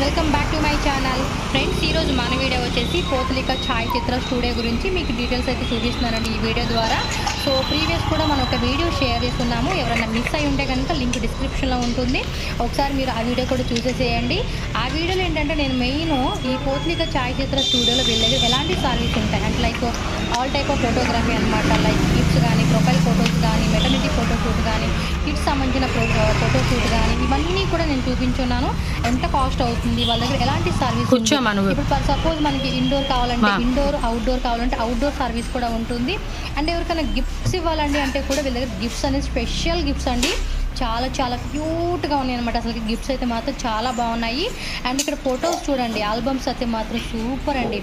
Welcome back to my channel friends. ఈరోజు మన video వచ్చేసి ఫోటోలికా ఛాయాచిత్ర స్టూడియో గురించి మీకు డీటెయిల్స్ అయితే చూపిస్తున్నానండి ఈ వీడియో ద్వారా. సో ప్రీవియస్ కూడా మనం ఒక వీడియో షేర్ చేస్తున్నాము, ఎవరైనా మిస్ అయి ఉంటే కనుక లింక్ డిస్క్రిప్షన్లో ఉంటుంది, ఒకసారి మీరు ఆ వీడియో కూడా చూసేసేయండి. ఆ వీడియోలో ఏంటంటే నేను మెయిన్ ఈ ఫోటోలికా ఛాయాచిత్ర స్టూడియోలో వెళ్ళేది ఎలాంటి సర్వీస్ ఉంటాయి అంటే like all type of photography అనమాట. లైక్ కిడ్స్ కానీ, ప్రొఫైల్ ఫోటోస్ కానీ, మెటర్నిటీ ఫోటోషూట్ కానీ, కిడ్స్ సంబంధించిన ఫోటోషూట్ కానీ, ఇవన్నీ కూడా నేను చూపించున్నాను. ఎంత కాస్ట్ అవుతుంది, వాళ్ళ దగ్గర ఎలాంటి సర్వీస్. ఇప్పుడు ఫర్ సపోజ్ మనకి ఇండోర్ కావాలంటే ఇండోర్, అవుట్డోర్ కావాలంటే అవుట్డోర్ సర్వీస్ కూడా ఉంటుంది. అండ్ ఎవరికైనా గిఫ్ట్స్ ఇవ్వాలండి అంటే కూడా వీళ్ళ దగ్గర గిఫ్ట్స్ అనేది స్పెషల్ గిఫ్ట్స్ అండి, చాలా చాలా క్యూట్గా ఉన్నాయి అనమాట. అసలు గిఫ్ట్స్ అయితే మాత్రం చాలా బాగున్నాయి. అండ్ ఇక్కడ ఫొటోస్ చూడండి, ఆల్బమ్స్ అయితే మాత్రం సూపర్ అండి.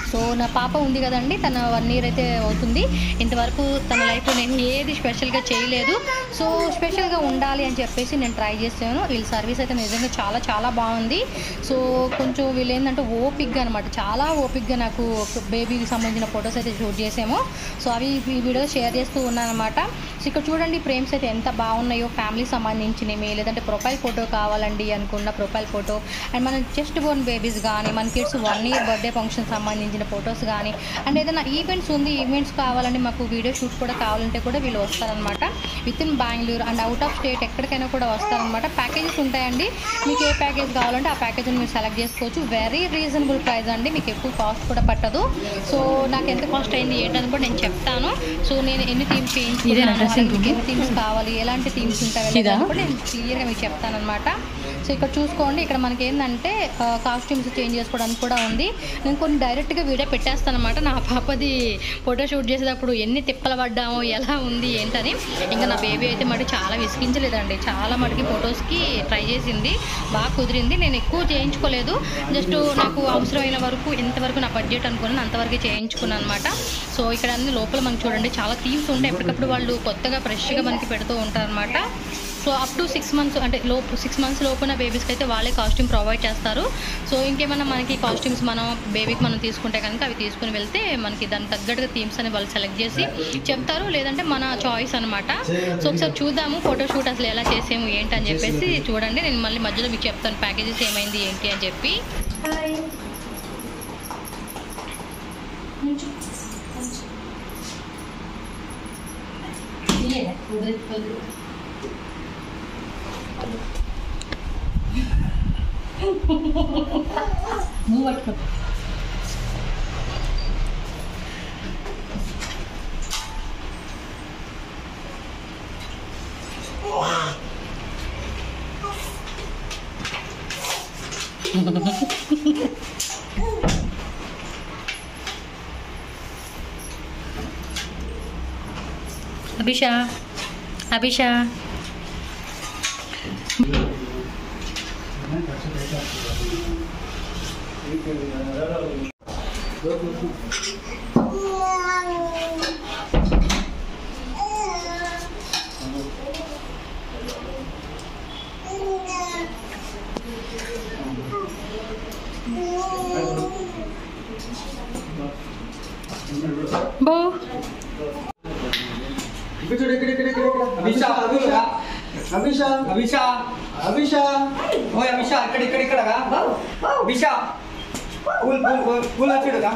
సో నా పాప ఉంది కదండి, తన 1 year అయితే అవుతుంది. ఇంతవరకు తన లైఫ్లో నేను ఏది స్పెషల్గా చేయలేదు. సో స్పెషల్గా ఉండాలి అని చెప్పేసి నేను ట్రై చేసాను. వీళ్ళ సర్వీస్ అయితే నిజంగా చాలా చాలా బాగుంది. సో కొంచెం వీళ్ళు ఏంటంటే ఓపిక్గా అనమాట, చాలా ఓపిక్గా నాకు బేబీకి సంబంధించిన ఫొటోస్ అయితే షూట్ చేసాము. సో అవి ఈ వీడియో షేర్ చేస్తూ ఉన్నాను అనమాట. సో ఇక్కడ చూడండి ఫ్రేమ్స్ అయితే ఎంత బాగున్నాయో, ఫ్యామిలీకి సంబంధించినవి, లేదంటే ప్రొఫైల్ ఫోటో కావాలండి అనుకున్న ప్రొఫైల్ ఫోటో, అండ్ మన జస్ట్ బోర్న్ బేబీస్ కానీ, మన కిడ్స్ 1 year బర్త్డే ఫంక్షన్ సంబంధించిన ఫొటోస్ కానీ, అండ్ ఏదైనా ఈవెంట్స్ ఉంది, ఈవెంట్స్ కావాలంటే మాకు వీడియో షూట్ కూడా కావాలంటే కూడా వీళ్ళు వస్తారనమాట. With in Bengaluru and out of state ఎక్కడికైనా కూడా వస్తారనమాట. ప్యాకేజెస్ ఉంటాయండి, మీకు ఏ ప్యాకేజ్ కావాలంటే ఆ ప్యాకేజ్ని మీరు సెలెక్ట్ చేసుకోవచ్చు. వెరీ రీజనబుల్ ప్రైస్ అండి, మీకు ఎక్కువ కాస్ట్ కూడా పట్టదు. సో నాకు ఎంత కాస్ట్ అయింది ఏంటని కూడా నేను చెప్తాను. సో నేను ఎన్ని థీమ్స్ చేయించుకున్నాను, మీకు ఎన్ని థీమ్స్ కావాలి, ఎలాంటి థీమ్స్ ఉంటాయి కూడా నేను క్లియర్గా మీకు చెప్తాను అనమాట. సో ఇక్కడ చూసుకోండి, ఇక్కడ మనకి ఏంటంటే కాస్ట్యూమ్స్ చేంజ్ చేసుకోవడానికి కూడా ఉంది. నేను కొన్ని డైరెక్ట్గా వీడియో పెట్టేస్తాను అనమాట. నా పాపది ఫోటో షూట్ చేసేటప్పుడు ఎన్ని తిప్పలు పడ్డామో, ఎలా ఉంది ఏంటని. ఇంకా నా బేబీ అయితే మటుకు చాలా విసిగించలేదండి, చాలా మటుకి ఫొటోస్కి ట్రై చేసింది, బాగా కుదిరింది. నేను ఎక్కువ చేయించుకోలేదు, జస్ట్ నాకు అవసరమైన వరకు, ఎంతవరకు నా బడ్జెట్ అనుకున్నాను అంతవరకు చేయించుకున్నాను అనమాట. సో ఇక్కడ అన్ని లోపల మనకు చూడండి చాలా థీమ్స్ ఉంటాయి, ఎప్పటికప్పుడు వాళ్ళు కొత్తగా ఫ్రెష్గా మనకి పెడుతూ ఉంటారు అనమాట. సో అప్ టు 6 months అంటే 6 months లోపున బేబీస్కి అయితే వాళ్ళే కాస్ట్యూమ్ ప్రొవైడ్ చేస్తారు. సో ఇంకేమన్నా మనకి కాస్ట్యూమ్స్ మనం బేబీకి మనం తీసుకుంటే కనుక అవి తీసుకుని వెళ్తే మనకి దానికి తగ్గట్టుగా థీమ్స్ అని వాళ్ళు సెలెక్ట్ చేసి చెప్తారు, లేదంటే మన చాయిస్ అనమాట. సో ఒకసారి చూద్దాము ఫోటోషూట్ అసలు ఎలా చేసాము ఏంటి అని చెప్పేసి. చూడండి, నేను మళ్ళీ మధ్యలో మీకు చెప్తాను ప్యాకేజెస్ ఏమైంది ఏంటి అని చెప్పి. నువ్వు పట్టుకో. అభిషా, అభిషా బో అభిషా అభిషా అభిషా అభిషా ఓయ్ అభిషా ఇక్కడ అభిషా పూల్ వచ్చాడుగా.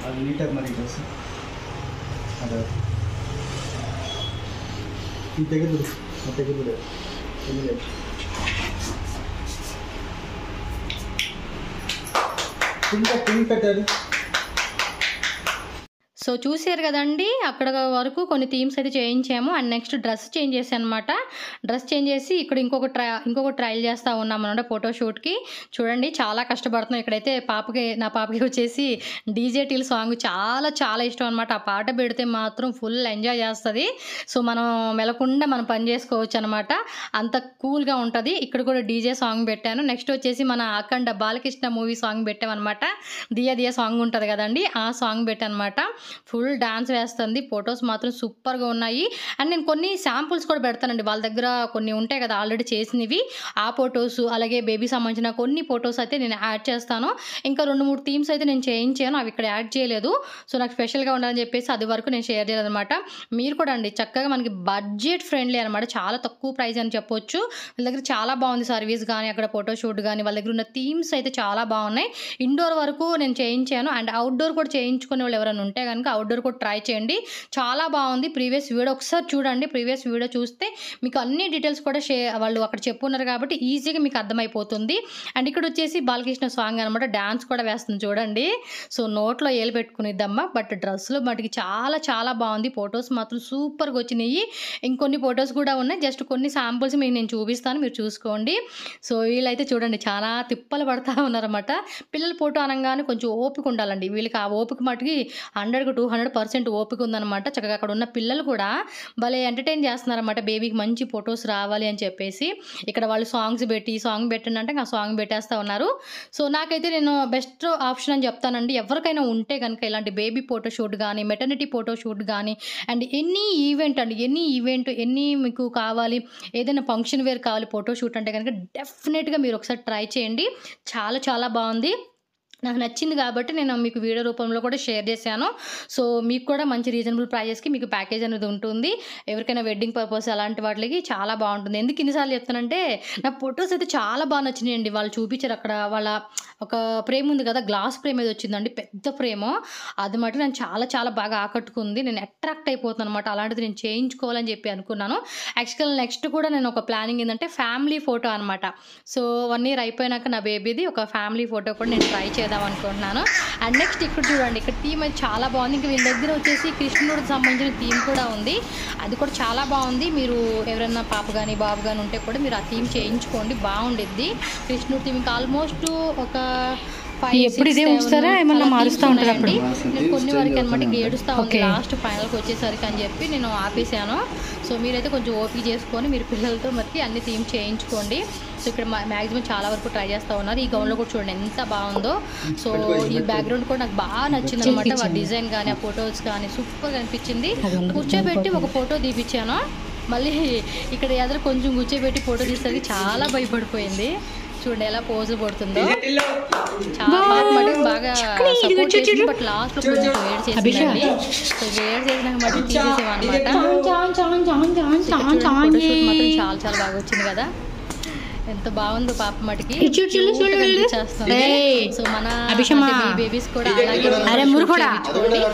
అది నీటాಗಿ మరి అదే ತೆಗೆದು ಪಿನ್ పెట్టారు. సో చూసారు కదండి, అక్కడ వరకు కొన్ని థీమ్స్ అయితే చేయించాము. అండ్ నెక్స్ట్ డ్రెస్ చేంజ్ చేసాను అనమాట. డ్రెస్ చేంజ్ చేసి ఇక్కడ ఇంకొక ట్రయల్ చేస్తూ ఉన్నాం అనమాట ఫోటోషూట్కి. చూడండి చాలా కష్టపడుతున్నాం. ఇక్కడైతే నా పాపకి వచ్చేసి డీజే టీల్ సాంగ్ చాలా చాలా ఇష్టం అనమాట. ఆ పాట పెడితే మాత్రం ఫుల్ ఎంజాయ్ చేస్తుంది. సో మనం మెలకుండా మనం పని చేసుకోవచ్చు అనమాట, అంత కూల్గా ఉంటుంది. ఇక్కడ కూడా డీజే సాంగ్ పెట్టాను. నెక్స్ట్ వచ్చేసి మన అఖండ బాలకృష్ణ మూవీ సాంగ్ పెట్టామన్నమాట. దియా దియా సాంగ్ ఉంటుంది కదండి, ఆ సాంగ్ పెట్టానమాట. ఫుల్ డాన్స్ వేస్తుంది. ఫొటోస్ మాత్రం సూపర్గా ఉన్నాయి. అండ్ నేను కొన్ని శాంపుల్స్ కూడా పెడతానండి, వాళ్ళ దగ్గర కొన్ని ఉంటాయి కదా ఆల్రెడీ చేసినవి, ఆ ఫొటోస్ అలాగే బేబీ సంబంధించిన కొన్ని ఫొటోస్ అయితే నేను యాడ్ చేస్తాను. ఇంకా 2-3 థీమ్స్ అయితే నేను చేయించాను, అవి ఇక్కడ యాడ్ చేయలేదు. సో నాకు స్పెషల్గా ఉండాలని చెప్పేసి అది వరకు నేను షేర్ చేయలేదు అనమాట. మీరు కూడా అండి చక్కగా మనకి బడ్జెట్ ఫ్రెండ్లీ అనమాట, చాలా తక్కువ ప్రైస్ అని చెప్పొచ్చు. వాళ్ళ దగ్గర చాలా బాగుంది సర్వీస్ కానీ, అక్కడ ఫోటోషూట్ కానీ, వాళ్ళ దగ్గర ఉన్న థీమ్స్ అయితే చాలా బాగున్నాయి. ఇండోర్ వరకు నేను చేయించాను, అండ్ అవుట్డోర్ కూడా చేయించుకునే వాళ్ళు ఎవరైనా ఉంటే కనుక అవుట్డోర్ కూడా ట్రై చేయండి, చాలా బాగుంది. ప్రీవియస్ వీడియో ఒకసారి చూడండి, ప్రీవియస్ వీడియో చూస్తే మీకు అన్ని డీటెయిల్స్ కూడా వాళ్ళు అక్కడ చెప్పున్నారు కాబట్టి ఈజీగా మీకు అర్థమైపోతుంది. అండ్ ఇక్కడ వచ్చేసి బాలకృష్ణ సాంగ్ అనమాట, డాన్స్ కూడా వేస్తుంది చూడండి. సో నోట్లో ఏలు పెట్టుకునిద్దమ్మా, బట్ డ్రెస్లో మటుకి చాలా చాలా బాగుంది. ఫొటోస్ మాత్రం సూపర్గా వచ్చినాయి. ఇంకొన్ని ఫొటోస్ కూడా ఉన్నాయి, జస్ట్ కొన్ని శాంపుల్స్ మీకు నేను చూపిస్తాను, మీరు చూసుకోండి. సో వీళ్ళైతే చూడండి చాలా తిప్పలు పడతా ఉన్నారన్నమాట. పిల్లల ఫోటో అనగానే కొంచెం ఓపిక ఉండాలండి, వీళ్ళకి ఆ ఓపిక మటుకి 100కి 200% ఓపిక ఉందన్నమాట. చక్కగా అక్కడ ఉన్న పిల్లలు కూడా భలే ఎంటర్టైన్ చేస్తున్నారన్నమాట, బేబీకి మంచి ఫొటోస్ రావాలి అని చెప్పేసి. ఇక్కడ వాళ్ళు సాంగ్ పెట్టండి అంటే ఆ సాంగ్ పెట్టేస్తూ ఉన్నారు. సో నాకైతే నేను బెస్ట్ ఆప్షన్ అని చెప్తానండి, ఎవరికైనా ఉంటే కనుక ఇలాంటి బేబీ ఫోటోషూట్ కానీ, మెటర్నిటీ ఫోటోషూట్ కానీ, అండ్ ఎనీ ఈవెంట్ ఎన్ని మీకు కావాలి, ఏదైనా ఫంక్షన్ వేర్ కావాలి ఫోటోషూట్ అంటే కనుక డెఫినెట్గా మీరు ఒకసారి ట్రై చేయండి, చాలా చాలా బాగుంది. నాకు నచ్చింది కాబట్టి నేను మీకు వీడియో రూపంలో కూడా షేర్ చేశాను. సో మీకు కూడా మంచి రీజనబుల్ ప్రైజెస్కి మీకు ప్యాకేజ్ అనేది ఉంటుంది. ఎవరికైనా వెడ్డింగ్ పర్పస్ అలాంటి వాటికి చాలా బాగుంటుంది. ఎందుకు ఇన్నిసార్లు చెప్తానంటే, నా ఫొటోస్ అయితే చాలా బాగా నచ్చినాయండి. వాళ్ళు చూపించారు అక్కడ, వాళ్ళ ఒక ఫ్రేమ్ ఉంది కదా, గ్లాస్ ఫ్రేమ్ ఏది వచ్చిందండి, పెద్ద ఫ్రేమ్, అది మటు నేను చాలా చాలా బాగా ఆకట్టుకుంది. నేను అట్రాక్ట్ అయిపోతున్నాను అనమాట, అలాంటిది నేను చేయించుకోవాలని చెప్పి అనుకున్నాను. యాక్చువల్గా నెక్స్ట్ కూడా నేను ఒక ప్లానింగ్ ఏంటంటే ఫ్యామిలీ ఫోటో అనమాట. సో 1 year అయిపోయినాక నా బేబీది ఒక ఫ్యామిలీ ఫోటో కూడా నేను ట్రై చేద్దాం అనుకుంటున్నాను. అండ్ నెక్స్ట్ ఇక్కడ చూడండి, ఇక్కడ థీమ్ అయితే చాలా బాగుంది. ఇంకా వీళ్ళ దగ్గర వచ్చేసి కృష్ణుడికి సంబంధించిన థీమ్ కూడా ఉంది, అది కూడా చాలా బాగుంది. మీరు ఎవరైనా పాప కానీ బాబు కానీ ఉంటే కూడా మీరు ఆ థీమ్ చేయించుకోండి, బాగుండిద్ది. కృష్ణుడి థీమ్ ఇంకా ఆల్మోస్ట్ ఒక ఎప్పుడు ఇదే ఉంచుతారా, ఏమన్నా మారుస్తూ ఉంటారు అప్పుడు? నేను కొన్ని వరకు అనమాట ఏడుస్తూ ఉంది, లాస్ట్ ఫైనల్కి వచ్చేసరికి అని చెప్పి నేను ఆపేసాను. సో మీరైతే కొంచెం ఓపిక చేసుకొని మీరు పిల్లలతో మరి అన్ని థీమ్ చేయించుకోండి. సో ఇక్కడ మ్యాక్సిమం చాలా వరకు ట్రై చేస్తూ ఉన్నారు. ఈ గౌన్లో కూడా చూడండి ఎంత బాగుందో. సో ఈ బ్యాక్గ్రౌండ్ కూడా నాకు బాగా నచ్చింది అనమాట, ఆ డిజైన్ కానీ ఆ ఫొటోస్ కానీ సూపర్గా అనిపించింది. కూర్చోబెట్టి ఒక ఫోటో తీపిచ్చాను, మళ్ళీ ఇక్కడ ఎదురు కొంచెం కూర్చోబెట్టి ఫోటో తీసేసరికి చాలా భయపడిపోయింది. చూడండి ఎలా పోజులు పడుతుందో, చాలా బాగా సపోర్ట్ చేసింది. బట్ లాస్ట్ లో కొంచెం వేడి చేసిందండి. సో వేడి చేసినాక మళ్ళీ తీసేసామన్నమాట. ఫోటోషూట్ మాత్రం చాలా చాలా బాగా వచ్చింది కదా, ఎంత బాగుందో పాప మటుకి చేస్తుంది. సో మన బేబీస్ కూడా అలాగే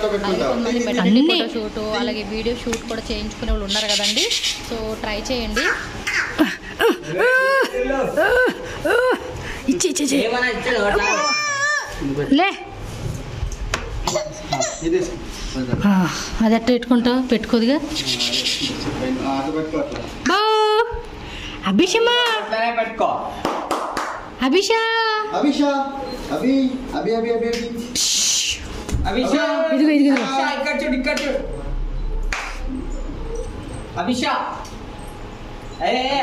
కొంతమంది మెటర్నిటీ ఫోటోషూట్ అలాగే వీడియో షూట్ కూడా చేయించుకునే వాళ్ళు ఉన్నారు కదండి. సో ట్రై చేయండి. అది అట్ట పెట్టుకుంటావు, పెట్టుకోదుగా. అభిషమా అభిషా అభిషా అభి అభి అభి అభి అభిషా ఇదిగో ఇదిగో ఇక్కడ చూడు అభిషా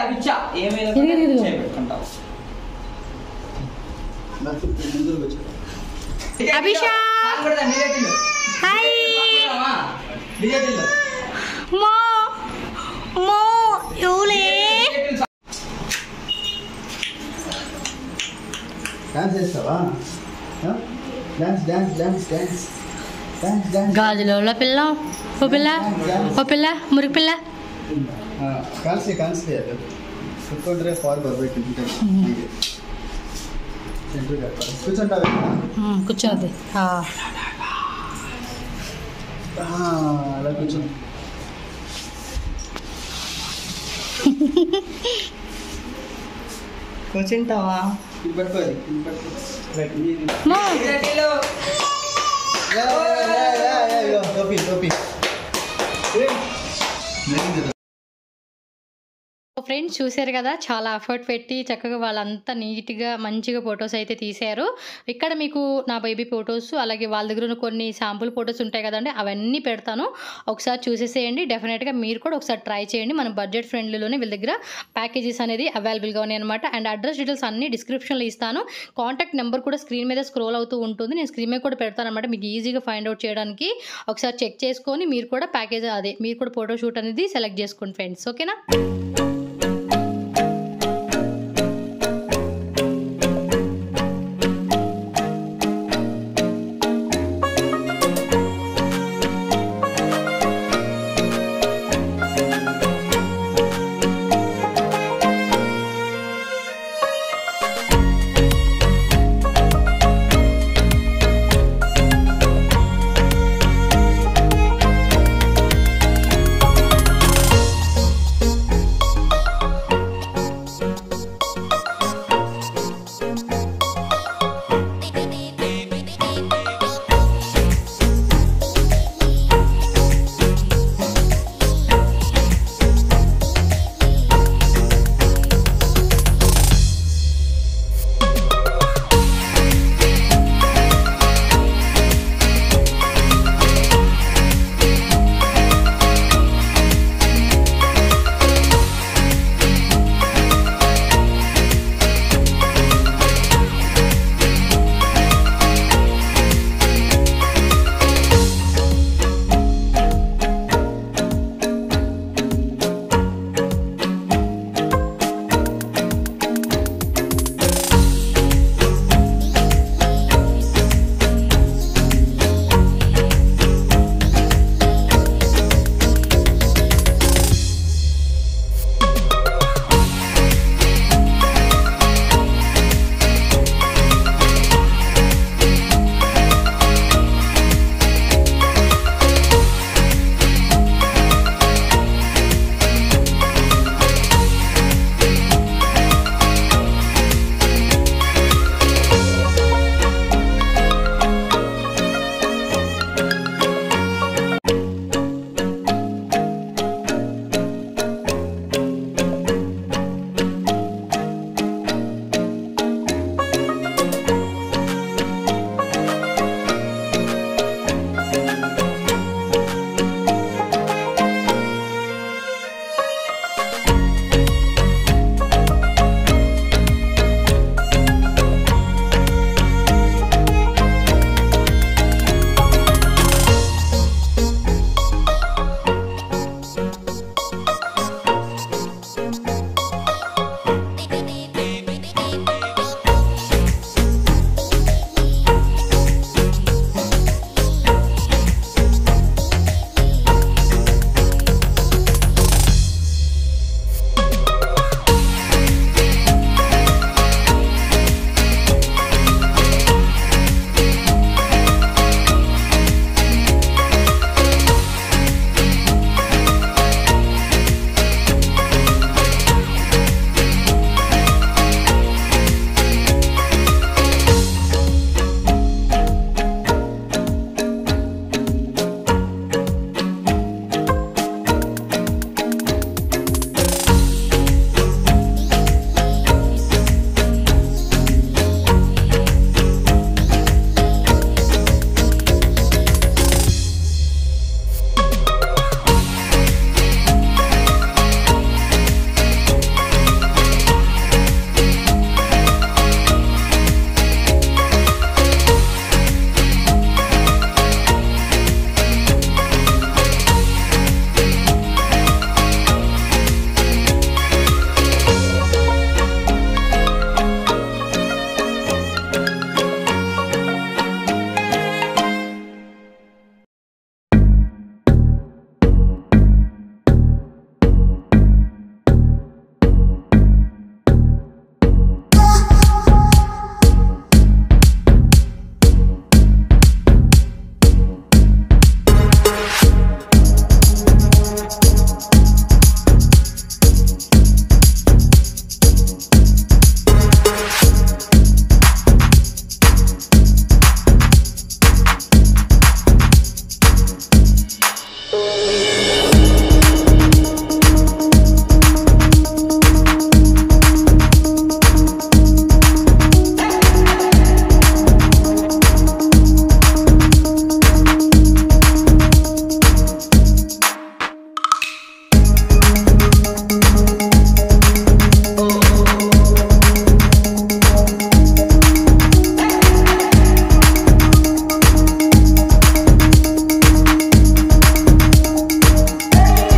అభిషా ఏమేంటావు అభిషా హాయ్ మో మో యోలే డాన్స్ చేస్తావా? Dance dance dance dance dance dance గాజులో పిల్ల ఓ పిల్ల ఓ పిల్ల మురికి పిల్ల కాల్సి ಅದು ಕುತ್ಕೊಂಡ್ರೆ ಫಾರ್ ಬರಬೇಕು ಸೆಂಟ್ರಿಗೆ ಕೂತ್ಕೊಂಡಾವೆ కూర్చోద్ది అలా కూర్చో. కూర్చుంటావా? ఇది పట్టుకోవాలి, ఇది పట్టుకో. ఫ్రెండ్స్ చూశారు కదా, చాలా ఎఫర్ట్ పెట్టి చక్కగా వాళ్ళంతా నీట్గా మంచిగా ఫొటోస్ అయితే తీశారు. ఇక్కడ మీకు నా బేబీ ఫొటోస్ అలాగే వాళ్ళ దగ్గర ఉన్న కొన్ని శాంపుల్ ఫొటోస్ ఉంటాయి కదండి, అవన్నీ పెడతాను. ఒకసారి చూసేసేయండి. డెఫినెట్గా మీరు కూడా ఒకసారి ట్రై చేయండి. మన బడ్జెట్ ఫ్రెండ్లీలోనే వీళ్ళ దగ్గర ప్యాకేజెస్ అనేది అవైలబుల్గా ఉన్నాయి అనమాట. అండ్ అడ్రస్ డీటెయిల్స్ అన్ని డిస్క్రిప్షన్లో ఇస్తాను. కాంటాక్ట్ నెంబర్ కూడా స్క్రీన్ మీద స్క్రోల్ అవుతూ ఉంటుంది. నేను స్క్రీన్ మీద కూడా పెడతాను అనమాట, మీకు ఈజీగా ఫైండ్ అవుట్ చేయడానికి. ఒకసారి చెక్ చేసుకొని మీరు కూడా ప్యాకేజ్ మీరు కూడా ఫోటోషూట్ అనేది సెలెక్ట్ చేసుకోండి ఫ్రెండ్స్. ఓకేనా?